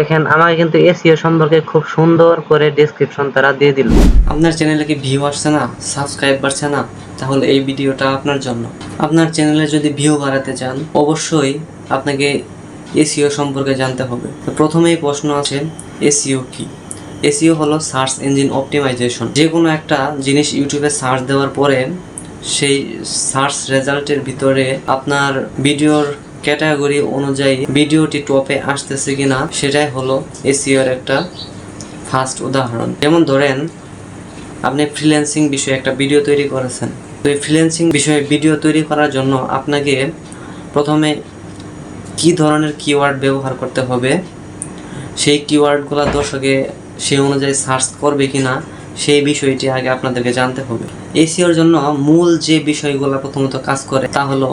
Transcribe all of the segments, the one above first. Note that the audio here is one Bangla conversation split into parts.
দেখেন আমাকে কিন্তু এসইও সম্পর্কে খুব সুন্দর করে ডেসক্রিপশন তারা দিয়ে দিল। আপনার চ্যানেলে কি ভিউ আসছে না, সাবস্ক্রাইব বাড়ছে না, তাহলে এই ভিডিওটা আপনার জন্য। আপনার চ্যানেলে যদি ভিউ বাড়াতে চান, অবশ্যই আপনাকে এসইও সম্পর্কে জানতে হবে। তো প্রথমেই প্রশ্ন আছে, এসইও কি? এসইও হলো সার্চ ইঞ্জিন অপটিমাইজেশন। যে কোনো একটা জিনিস ইউটিউবে সার্চ দেওয়ার পরে সেই সার্চ রেজাল্টের ভিতরে আপনার ভিডিওর ক্যাটাগরি অনুযায়ী ভিডিওটি টপে আসতেছে কিনা, সেটাই হলো এসইওর একটা ফার্স্ট উদাহরণ। যেমন ধরেন, আপনি ফ্রিল্যান্সিং বিষয়ে একটা ভিডিও তৈরি করেছেন। তো এই ফ্রিল্যান্সিং বিষয়ে ভিডিও তৈরি করার জন্য আপনাকে প্রথমে কি ধরনের কিওয়ার্ড ব্যবহার করতে হবে, সেই কিওয়ার্ডগুলো দর্শকে সেই অনুযায়ী সার্চ করবে কিনা, সেই বিষয়টি আগে আপনাদেরকে জানতে হবে। এসইওর জন্য মূল যে বিষয়গুলো প্রথমত কাজ করে তা হলো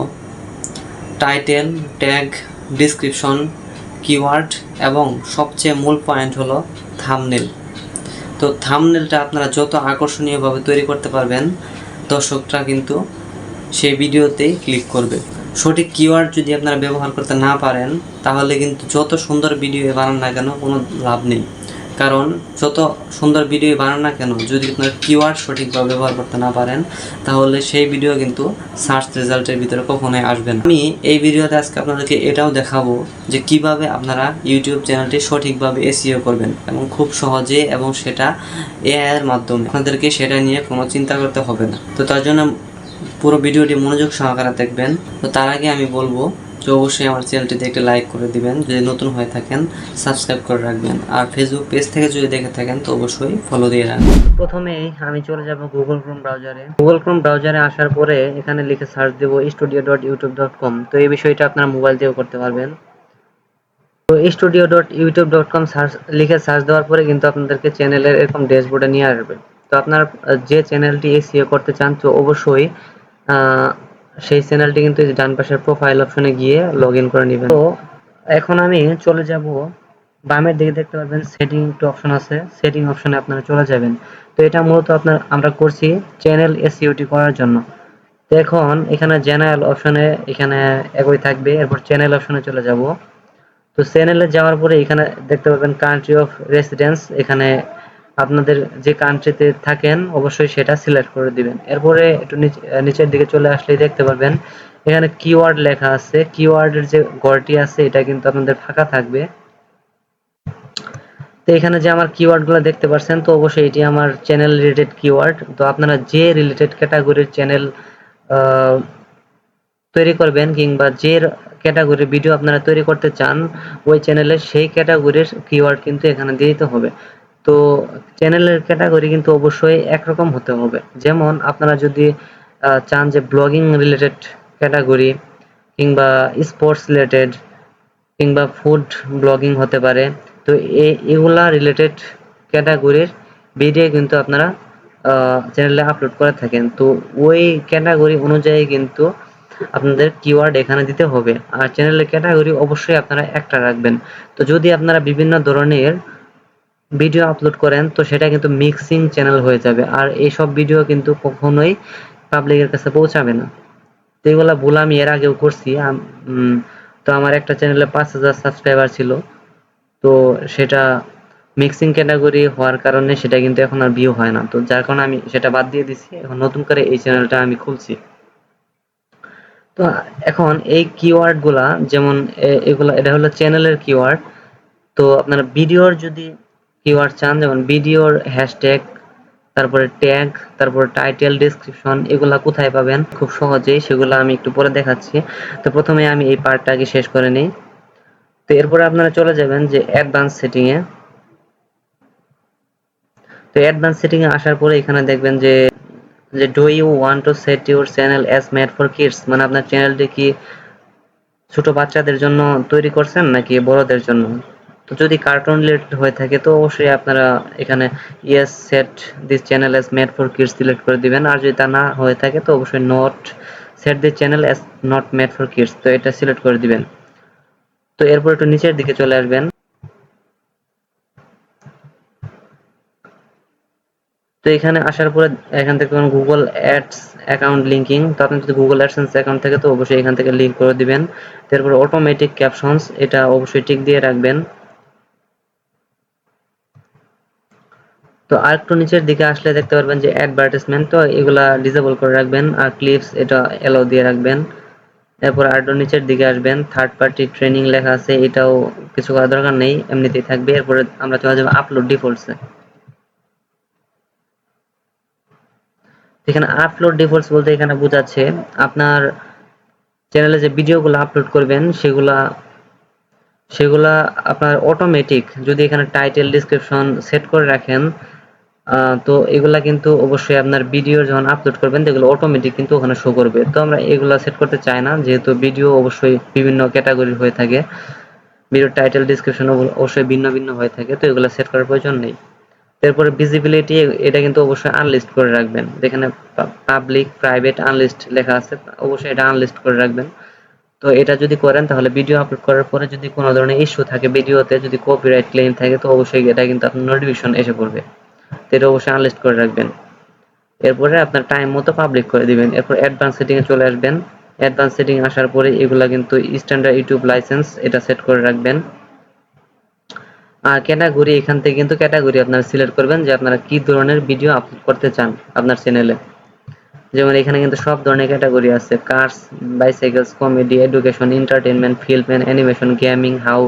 টাইটেল, ট্যাগ, ডিসক্রিপশন, কিওয়ার্ড এবং সবচেয়ে মূল পয়েন্ট হলো থাম্বনেল। তো থাম্বনেলটা আপনারা যত আকর্ষণীয়ভাবে তৈরি করতে পারবেন, দর্শকরা কিন্তু সেই ভিডিওতেই ক্লিক করবে। সঠিক কিওয়ার্ড যদি আপনারা ব্যবহার করতে না পারেন, তাহলে কিন্তু যত সুন্দর ভিডিও বানান না কেন কোনো লাভ নেই। কারণ যত সুন্দর ভিডিও বানান না কেন, যদি আপনারা কিওয়ার্ড সঠিকভাবে ব্যবহার করতে না পারেন, তাহলে সেই ভিডিও কিন্তু সার্চ রেজাল্টের ভিতরে কখনোই আসবে না। আমি এই ভিডিওতে আজকে আপনাদেরকে এটাও দেখাবো যে কিভাবে আপনারা ইউটিউব চ্যানেলটি সঠিকভাবে এসইও করবেন এবং খুব সহজে, এবং সেটা এআই এর মাধ্যমে। আপনাদেরকে সেটা নিয়ে কোনো চিন্তা করতে হবে না। তো তার জন্য পুরো ভিডিওটি মনোযোগ সহকারে দেখবেন। তো তার আগে আমি বলবো যে অবশ্যই আমার চ্যানেলটিতে একটা লাইক করে দিবেন, যদি নতুন হয়ে থাকেন সাবস্ক্রাইব করে রাখবেন, আর ফেসবুক পেজ থেকে যদি দেখে থাকেন তো অবশ্যই ফলো দিয়ে রাখবেন। প্রথমেই আমি চলে যাব গুগল ক্রোম ব্রাউজারে। গুগল ক্রোম ব্রাউজারে আসার পরে এখানে লিখে সার্চ দেব studio.youtube.com। তো এই বিষয়টা আপনারা মোবাইল দিয়েও করতে পারবেন। তো studio.youtube.com লিখে সার্চ দেওয়ার পরে কিন্তু আপনাদেরকে চ্যানেলের এরকম ড্যাশবোর্ডে নিয়ে আসবে। তো আপনার যে চ্যানেলটি এসইও করতে চান, তো অবশ্যই সেই চ্যানেলটি কিন্তু ডান পাশের প্রোফাইল অপশনে গিয়ে লগ ইন করে নেবেন। তো এখন আমি চলে যাব, বামের দিকে দেখতে পাবেন সেটিং একটু অপশন আছে, সেটিং অপশনে আপনারা চলে যাবেন। তো এটা মূলত আমরা করছি চ্যানেল এসইওটি করার জন্য। তো এখন এখানে জেনারেল অপশনে এখানে একই থাকবে, এরপর চ্যানেল অপশনে চলে যাব। তো চ্যানেলে যাওয়ার পরে এখানে দেখতে পাবেন কান্ট্রি অফ রেসিডেন্স, এখানে আপনাদের যে কান্ট্রিতে থাকেন অবশ্যই সেটা সিলেক্ট করে দিবেন। এরপরে একটু নিচের দিকে চলে আসলেই দেখতে পাবেন এখানে কিওয়ার্ড লেখা আছে। কিওয়ার্ডের যে ঘরটি আছে এটা কিন্তু আপনাদের ফাঁকা থাকবে। তো এখানে যে আমার কিওয়ার্ড গুলো দেখতে পাচ্ছেন, তো অবশ্যই এটি আমার চ্যানেল রিলেটেড কিওয়ার্ড। তো আপনারা যে রিলেটেড ক্যাটাগরির চ্যানেল তৈরি করবেন, কিংবা যে ক্যাটাগরির ভিডিও আপনারা তৈরি করতে চান, ওই চ্যানেলের সেই ক্যাটাগরির কিওয়ার্ড কিন্তু এখানে দিয়ে দিতে হবে। তো চ্যানেলের ক্যাটাগরি কিন্তু অবশ্যই একরকম হতে হবে। যেমন আপনারা যদি চান যে ব্লগিং রিলেটেড ক্যাটাগরি, কিংবা স্পোর্টস রিলেটেড, কিংবা ফুড ব্লগিং হতে পারে, তো এগুলা রিলেটেড ক্যাটাগরির ভিডিও কিন্তু আপনারা চ্যানেলে আপলোড করে থাকেন। তো ওই ক্যাটাগরি অনুযায়ী কিন্তু আপনাদের কিওয়ার্ড এখানে দিতে হবে। আর চ্যানেলের ক্যাটাগরি অবশ্যই আপনারা একটা রাখবেন। তো যদি আপনারা বিভিন্ন ধরনের ভিডিও আপলোড করেন, তো সেটা কিন্তু মিক্সিং চ্যানেল হয়ে যাবে, আর এইসব ভিডিও কিন্তু কখনোই পাবলিকের কাছে পৌঁছাবে না। তো এগুলা ভুল আমি এর আগেও করছি। তো আমার একটা চ্যানেলে 5,000 সাবস্ক্রাইবার ছিল, তো সেটা মিক্সিং ক্যাটাগরি হওয়ার কারণে সেটা কিন্তু এখন আর ভিউ হয় না। তো যার কারণে আমি সেটা বাদ দিয়ে দিছি, এখন নতুন করে এই চ্যানেলটা আমি খুলছি। তো এখন এই কিওয়ার্ড গুলা, যেমন এগুলা, এটা হলো চ্যানেলের কিওয়ার্ড। তো আপনারা ভিডিওর যদি কিওয়ার্ড চান, যেমন ভিডিওর হ্যাশট্যাগ, তারপরে ট্যাগ, তারপরে টাইটেল, ডেসক্রিপশন, এগুলা কোথায় পাবেন খুব সহজেই, সেগুলো আমি একটু পরে দেখাচ্ছি। তো প্রথমে আমি এই পার্টটা আগে শেষ করে নিই। তো এরপরে আপনারা চলে যাবেন যে অ্যাডভান্স সেটিং এ। তো অ্যাডভান্স সেটিং এ আসার পরে এখানে দেখবেন যে do you want to set your channel as made for kids, মানে আপনার চ্যানেলটি কি ছোট বাচ্চাদের জন্য তৈরি করছেন নাকি বড়দের জন্য। তো যদি কার্টুন রিলেটেড হয়ে থাকে, তো অবশ্যই আপনারা এখানে yes set this channel as made for kids select করে দিবেন। আর যদি তা না হয়ে থাকে, তো অবশ্যই not set this channel as not made for kids, তো এটা সিলেক্ট করে দিবেন। তো এরপর একটু নিচের দিকে চলে আসবেন। তো এখানে আসার পরে এখান থেকে গুগল অ্যাডস অ্যাকাউন্ট লিঙ্কিং, তো আপনি যদি গুগল অ্যাডসেন্স অ্যাকাউন্ট থেকে, তো অবশ্যই এখান থেকে লিঙ্ক করে দিবেন। তারপর অটোমেটিক ক্যাপশনস, এটা অবশ্যই টিক দিয়ে রাখবেন। তো আর একটু নিচের দিকে আসলে দেখতে পারবেন যে অ্যাডভার্টাইজমেন্ট, তো এগুলা ডিসেবল করে রাখবেন, আর ক্লিপস এটা এলাও দিয়ে রাখবেন। এরপর আরেকটু নিচের দিকে আসবেন, থার্ড পার্টি ট্রেনিং লেখা আছে, এটাও কিছু করার দরকার নেই, এমনিতেই থাকবে। এরপরে আমরা চলে যাবো আপলোড ডিফল্টসে। এখানে আপলোড ডিফল্টস বলতে এখানে বোঝাচ্ছে আপনার চ্যানেলে যে ভিডিওগুলো আপলোড করবেন সেগুলা সেগুলা আপনার অটোমেটিক যদি এখানে টাইটেল ডেসক্রিপশন সেট করে রাখেন, তো এগুলা কিন্তু অবশ্যই আপনার ভিডিও যখন আপলোড করবেন এগুলো অটোমেটিক কিন্তু ওখানে শো করবে। তো আমরা এগুলা সেট করতে চাই না, যেহেতু ভিডিও অবশ্যই বিভিন্ন ক্যাটাগরির হয়ে থাকে, ভিডিও টাইটেল ডেসক্রিপশন অবশ্যই ভিন্ন ভিন্ন হয়ে থাকে, তো এগুলো সেট করার প্রয়োজন নেই। তারপরে ভিজিবিলিটি এটা কিন্তু অবশ্যই আনলিস্ট করে রাখবেন, যেখানে পাবলিক প্রাইভেট আনলিস্ট লেখা আছে অবশ্যই এটা আনলিস্ট করে রাখবেন। তো এটা যদি করেন তাহলে ভিডিও আপলোড করার পরে যদি কোনো ধরনের ইস্যু থাকে ভিডিওতে, যদি কপিরাইট ক্লেম থাকে, তো অবশ্যই এটা কিন্তু আপনার নোটিফিকেশন এসে পড়বে। তো এটা অবশ্যই আনলিস্ট করে রাখবেন। এরপরে আপনার টাইম মতো পাবলিক করে দিবেন। এরপর অ্যাডভান্স সেটিং এ চলে আসবেন। অ্যাডভান্স সেটিং আসার পরে এগুলা কিন্তু স্ট্যান্ডার্ড ইউটিউব লাইসেন্স এটা সেট করে রাখবেন। আর ক্যাটাগরি, এখান থেকে কিন্তু ক্যাটাগরি আপনারা সিলেক্ট করবেন যে আপনারা কি ধরনের ভিডিও আপলোড করতে চান আপনার চ্যানেলে। যেমন এখানে কিন্তু সব ধরনের ক্যাটাগরি আছে, cars, bicycles, comedy, education, entertainment, film and animation, gaming, how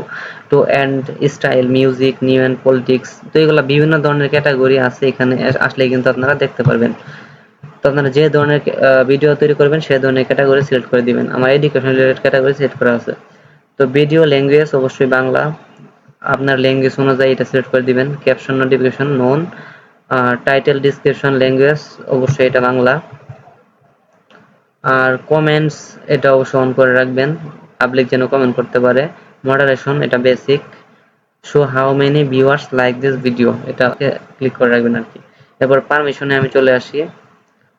to and style, music, news and politics. তো এগুলা বিভিন্ন ধরনের ক্যাটাগরি আছে, এখানে আসলে কিন্তু আপনারা দেখতে পারবেন। তো আপনারা যে ধরনের ভিডিও তৈরি করবেন সেই ধরনের ক্যাটাগরি সিলেক্ট করে দিবেন। আমার এডুকেশন রিলেটেড ক্যাটাগরি সিলেক্ট করা আছে। তো ভিডিও ল্যাঙ্গুয়েজ অবশ্যই বাংলা, আপনার ল্যাঙ্গুয়েজ অনুযায়ী এটা সিলেক্ট করে দিবেন। ক্যাপশন নোটিফিকেশন নন, টাইটেল ডিসক্রিপশন ল্যাঙ্গুয়েজ অবশ্যই এটা বাংলা। আর কমেন্টস এটা অবশ্যই অন করে রাখবেন, পাবলিক যেন কমেন্ট করতে পারে। মডারেশন এটা basic. Show how many viewers like this video এটা ক্লিক করে রাখবেন আর কি। এরপর পারমিশনে আমি চলে আসি।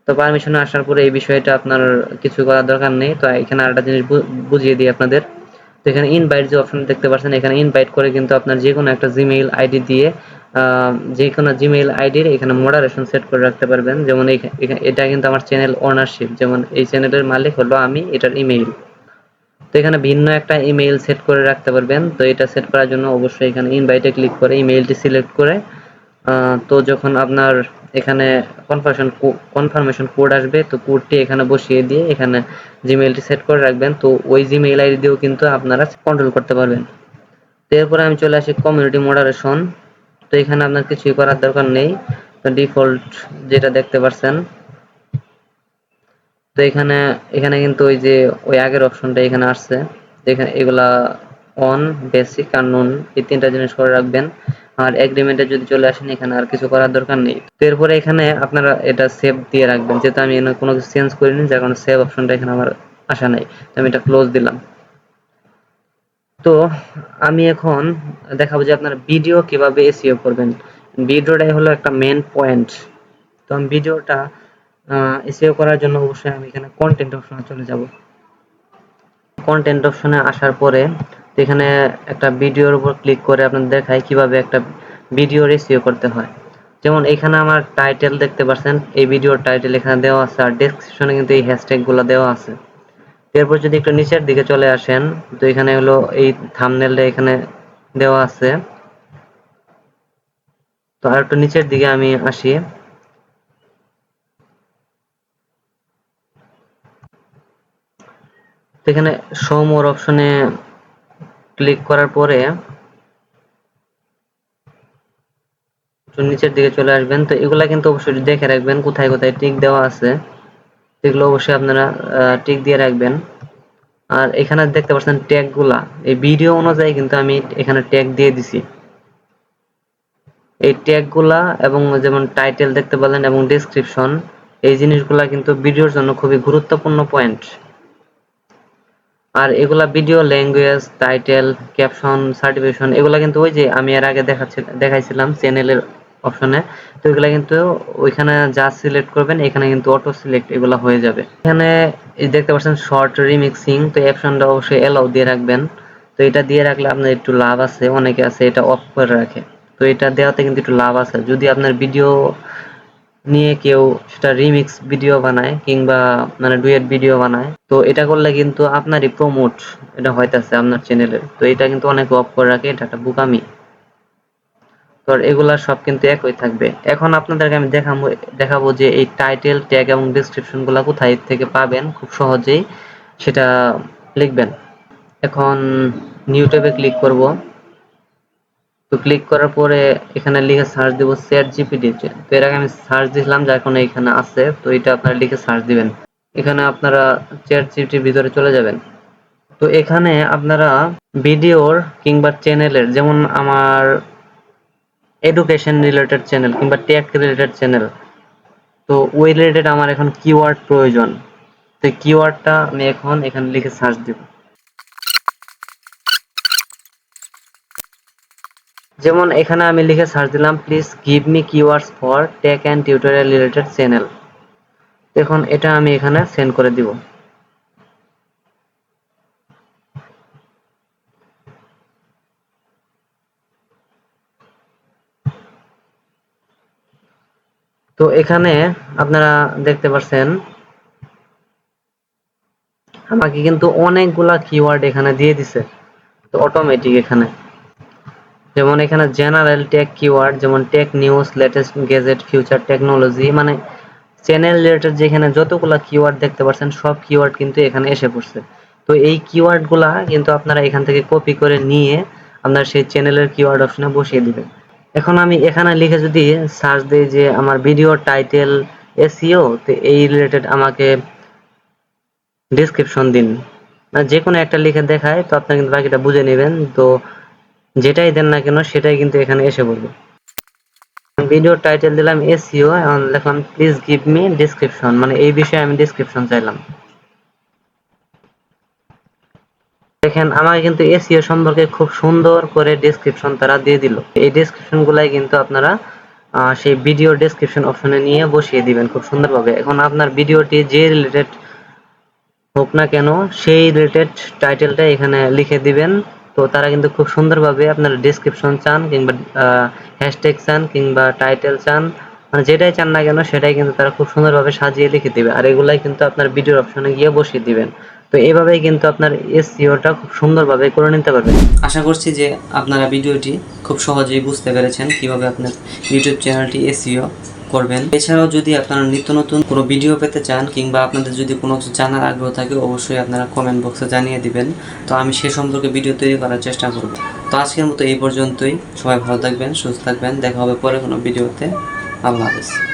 তো পারমিশনে আসার পরে এই বিষয়টা আপনার কিছু করার দরকার নেই। তো এখানে আরেকটা জিনিস বুঝিয়ে দিই আপনাদের। তো এখানে ইনভাইট যে অপশন দেখতে পাচ্ছেন, এখানে ইনভাইট করে কিন্তু আপনার যে কোনো একটা জিমেইল আইডি দিয়ে যে কোনো জিমেইল আইডির এখানে মডারেশন সেট করে রাখতে পারবেন। যেমন এটা কিন্তু আমার চ্যানেল ওনারশিপ, যেমন এই চ্যানেলের মালিক হলো আমি, এটার ইমেইল। তো এখানে ভিন্ন একটা ইমেইল সেট করে রাখতে পারবেন। তো এটা সেট করার জন্য অবশ্যই এখানে ইনভাইটে ক্লিক করে ইমেইলটি সিলেক্ট করে তো যখন আপনার এখানে কনফার্মেশন কোড আসবে, তো কোডটি এখানে বসিয়ে দিয়ে এখানে জিমেইলটি সেট করে রাখবেন। তো ওই জিমেইল আইডি দিয়েও কিন্তু আপনারা কন্ট্রোল করতে পারবেন। তো এরপরে আমি চলে আসি কমিউনিটি মডারেশন। তো এখানে আপনার কিছুই করার দরকার নেই, তো ডিফল্ট যেটা দেখতে পাচ্ছেন। তো এখানে এখানে কিন্তু ওই যে ওই আগের অপশনটা এখানে আসছে, এখানে এগুলা অন, বেসিক আর নন, এই তিনটা জিনিস করে রাখবেন। আর এগ্রিমেন্টে যদি চলে আসেন এখানে আর কিছু করার দরকার নেই। তো এরপরে এখানে আপনারা এটা সেভ দিয়ে রাখবেন, যেহেতু আমি এখানে কোনো কিছু চেঞ্জ করিনি যার কারণে সেভ অপশনটা এখানে আমার আসা নাই, তো আমি এটা ক্লোজ দিলাম। তো আমি এখন দেখাবো যে আপনারা ভিডিও কিভাবে এসইও করবেন। ভিডিওটাই হলো একটা মেন পয়েন্ট। তো আমি ভিডিওটা এসইও করার জন্য অবশ্যই আমি এখানে কন্টেন্ট অপশনে চলে যাব। কন্টেন্ট অপশনে আসার পরে এখানে একটা ভিডিওর উপর ক্লিক করে আপনাদের দেখায় কিভাবে একটা ভিডিও এসইও করতে হয়। যেমন এখানে আমার টাইটেল দেখতে পাচ্ছেন, এই ভিডিওর টাইটেল এখানে দেওয়া আছে, আর ডেসক্রিপশনে কিন্তু এই হ্যাশট্যাগ গুলো দেওয়া আছে। এরপর যদি একটু নিচের দিকে চলে আসেন, তো এখানে হলো এই থাম্বনেলটা এখানে দেওয়া আছে। তো আর একটু নিচের দিকে আমি আসি। তো এখানে শো মোর অপশনে ক্লিক করার পরে একটু নিচের দিকে চলে আসবেন। তো এগুলা কিন্তু অবশ্যই দেখে রাখবেন কোথায় কোথায় টিক দেওয়া আছে, এগুলো অবশ্যই আপনারা টিক দিয়ে রাখবেন। আর এখানে দেখতে পাচ্ছেন ট্যাগ গুলা, এই ভিডিও অনুযায়ী কিন্তু আমি এখানে ট্যাগ দিয়ে দিছি। এই ট্যাগ গুলা এবং যেমন টাইটেল দেখতে পেলেন এবং ডেসক্রিপশন, এই জিনিসগুলা কিন্তু ভিডিওর জন্য খুবই গুরুত্বপূর্ণ পয়েন্ট। আর এগুলা video language, title, caption, certification এগুলা কিন্তু ওই যে আমি এর আগে দেখাইছিলাম চ্যানেলের অপশনে। তো এগুলা কিন্তু ওইখানে যা সিলেক্ট করবেন এখানে কিন্তু অটো সিলেক্ট এগুলা হয়ে যাবে। এখানে এই দেখতে পাচ্ছেন শর্ট রিমিক্সিং, তো এই অপশনটা অবশ্যই এলাও দিয়ে রাখবেন। তো এটা দিয়ে রাখলে আপনার একটু লাভ আছে, অনেকে আছে এটা অফ করে রাখে। তো এটা দেওয়াতে কিন্তু একটু লাভ আছে, যদি আপনার ভিডিও নিয়ে কেউ সেটা রিমিক্স ভিডিও বানায় কিংবা মানে ডুয়েট ভিডিও বানায়, তো এটা করলে কিন্তু আপনারই প্রমোট এটা হইতাছে আপনার চ্যানেলের। তো এটা কিন্তু অনেকে অফ করে রাখে, এটা একটা বোকামি। তো এগুলা সব কিন্তু একই থাকবে। এখন আপনাদেরকে আমি দেখাবো যে এই টাইটেল, ট্যাগ এবং ডেসক্রিপশন গুলা কোথায় থেকে পাবেন খুব সহজেই সেটা লিখবেন। এখন নিউ ট্যাবে ক্লিক করব। তো ক্লিক করার পরে এখানে লিখে সার্চ দেব চ্যাট জিপিটি। তো এর আগে আমি সার্চ দিলাম, যার কারণে এখানে আছে। তো এটা আপনারা লিখে সার্চ দিবেন। এখানে আপনারা চ্যাট জিপিটির ভিতরে চলে যাবেন। তো এখানে আপনারা ভিডিওর কিংবা চ্যানেলের, যেমন আমার এডুকেশন রিলেটেড চ্যানেল কিংবা টেক রিলেটেড চ্যানেল, তো ওই রিলেটেড আমার এখন কিওয়ার্ড প্রয়োজন। তো কিওয়ার্ডটা আমি এখন এখানে লিখে সার্চ দেব। যেমন এখানে আমি লিখে সার্চ দিলাম please give me keywords for tech and tutorial related channel. এখন এটা আমি এখানে সেন্ড করে দিব। তো এখানে আপনারা দেখতে পাচ্ছেন আমাকে কিন্তু অনেকগুলা কিওয়ার্ড এখানে দিয়ে দিছে, তো অটোমেটিক এখানে। যেমন এখানে জেনারেল টেক কিওয়ার্ড, যেমন tech news, latest gadget, future technology, মানে চ্যানেল রিলেটেড যেখানে যতগুলা কিওয়ার্ড দেখতে পাচ্ছেন সব কিওয়ার্ড কিন্তু এখানে এসে পড়ছে। তো এই কিওয়ার্ড গুলা কিন্তু আপনারা এখান থেকে কপি করে নিয়ে আপনার সেই চ্যানেলের কিওয়ার্ড অপশনে বসিয়ে দিবেন। এখন আমি এখানে লিখে যদি সার্চ দিই যে আমার ভিডিও টাইটেল এসইও, তো এই রিলেটেড আমাকে ডেসক্রিপশন দিন, মানে যে কোনো একটা লিখে দেখায়, তো আপনারা কিন্তু বাকিটা বুঝে নেবেন। তো যেটাই দেন না কেন সেটাই কিন্তু এখানে এসে পড়বে। ভিডিও টাইটেল দিলাম এসইও, এখন লিখলাম প্লিজ গিভ মি ডেসক্রিপশন, মানে এই বিষয়ে আমি ডেসক্রিপশন চাইলাম। দেখেন আমাকে কিন্তু এসইও সম্পর্কে খুব সুন্দর করে ডেসক্রিপশন তারা দিয়ে দিল। এই ডেসক্রিপশন গুলাই কিন্তু আপনারা সেই ভিডিও ডেসক্রিপশন অপশনে নিয়ে বসিয়ে দিবেন খুব সুন্দরভাবে। এখন আপনার ভিডিওটি যে রিলেটেড হোক না কেন সেই রিলেটেড টাইটেলটা এখানে লিখে দিবেন। তো তারা কিন্তু খুব সুন্দরভাবে আপনার ডেসক্রিপশন চান কিংবা হ্যাশট্যাগ চান কিংবা টাইটেল চান, মানে যেটাই চান না কেন সেটাই কিন্তু তারা খুব সুন্দরভাবে সাজিয়ে লিখে দিবে। আর এগুলাই কিন্তু আপনার ভিডিওর অপশনে গিয়ে বসিয়ে দিবেন। তো এইভাবেই কিন্তু আপনার এসইওটা খুব সুন্দরভাবে করে নিতে পারবেন। আশা করছি যে আপনারা ভিডিওটি খুব সহজেই বুঝতে পেরেছেন কিভাবে আপনার ইউটিউব চ্যানেলটি এসইও করবেন। এছাড়াও যদি আপনারা নিত্য নতুন কোনো ভিডিও পেতে চান কিংবা আপনাদের যদি কোনো কিছু জানার আগ্রহ থাকে, অবশ্যই আপনারা কমেন্ট বক্সে জানিয়ে দিবেন। তো আমি সে সম্পর্কে ভিডিও তৈরি করার চেষ্টা করব। তো আজকের মতো এই পর্যন্তই। সবাই ভালো থাকবেন, সুস্থ থাকবেন। দেখা হবে পরে কোনো ভিডিওতে। আল্লাহ হাফেজ।